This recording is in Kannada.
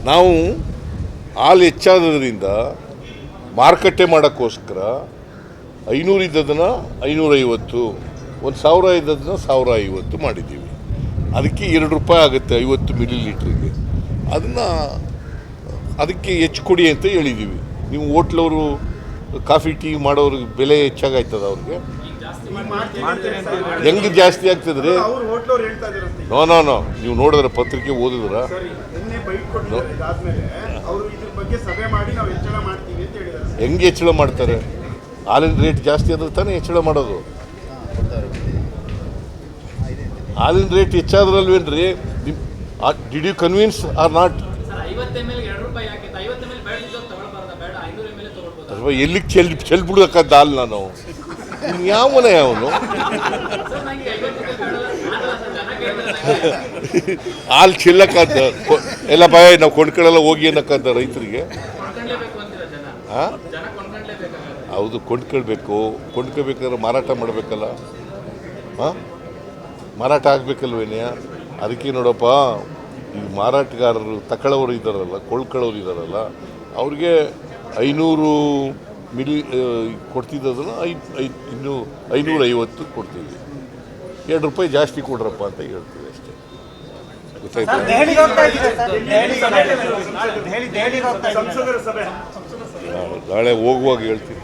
ನಾವು ಹಾಲು ಹೆಚ್ಚಾದ್ರಿಂದ ಮಾರುಕಟ್ಟೆ ಮಾಡೋಕ್ಕೋಸ್ಕರ 500 ಇದ್ದದನ್ನು 550, 1000 ಇದ್ದದನ್ನು 1050 ಮಾಡಿದ್ದೀವಿ. ಅದಕ್ಕೆ 2 ರೂಪಾಯಿ ಆಗುತ್ತೆ 50 ಮಿಲಿಲೀಟ್ರಿಗೆ. ಅದಕ್ಕೆ ಹೆಚ್ಚು ಕೊಡಿ ಅಂತ ಹೇಳಿದ್ದೀವಿ. ನೀವು ಹೋಟ್ಲವರು ಕಾಫಿ ಟೀ ಮಾಡೋರಿಗೆ ಬೆಲೆ ಹೆಚ್ಚಾಗಾಯ್ತದ ಅವ್ರಿಗೆ? ಹೆಂಗೆ ಜಾಸ್ತಿ ಆಗ್ತದ್ರಿ? ನೋ ನೀವು ನೋಡಿದ್ರೆ ಪತ್ರಿಕೆ ಓದಿದ್ರ? ಹೆಂಗೆ ಹೆಚ್ಚಳ ಮಾಡ್ತಾರೆ? ಹಾಲಿನ ರೇಟ್ ಜಾಸ್ತಿ ಆದ್ರೆ ತಾನೇ ಹೆಚ್ಚಳ ಮಾಡೋದು. ಹಾಲಿನ ರೇಟ್ ಹೆಚ್ಚಾದ್ರಲ್ವೇನ್ರಿ? Did you convince or not? ಅಥವಾ ಎಲ್ಲಿಗೆ ಚೆಲ್ಬಿಡ್ಬೇಕಂತ ಹಾಲು ನಾನು ಯಾವನೇ ಅವನು ಹಾಲು ಚೆಲ್ಲಕ್ಕಂತ ಎಲ್ಲ ಬಾಯ್ ನಾವು ಕೊಂಡ್ಕೊಳ್ಳಲ್ಲ ಹೋಗಿ ಅನ್ನಕ್ಕಂತ ರೈತರಿಗೆ. ಹಾಂ ಹೌದು, ಕೊಂಡ್ಕೊಳ್ಬೇಕಾದ್ರೆ ಮಾರಾಟ ಮಾಡಬೇಕಲ್ಲ. ಹಾಂ ಮಾರಾಟ ಆಗಬೇಕಲ್ವೇನೆಯ? ಅದಕ್ಕೆ ನೋಡಪ್ಪ, ಈ ಮಾರಾಟಗಾರರು ತಗೊಳ್ಳೋರು ಇದ್ದಾರಲ್ಲ, ಕೊಳ್ಳೋರು ಇದ್ದಾರಲ್ಲ, ಅವ್ರಿಗೆ 500 ಮಿಲಿ ಕೊಡ್ತಿದ್ದದನ್ನು 550 ಕೊಡ್ತೀವಿ. 2 ರೂಪಾಯಿ ಜಾಸ್ತಿ ಕೊಡ್ರಪ್ಪ ಅಂತ ಹೇಳ್ತೀವಿ ಅಷ್ಟೇ. ಗೊತ್ತಾಯ್ತು? ನಾಳೆ ಹೋಗುವಾಗ ಹೇಳ್ತೀನಿ.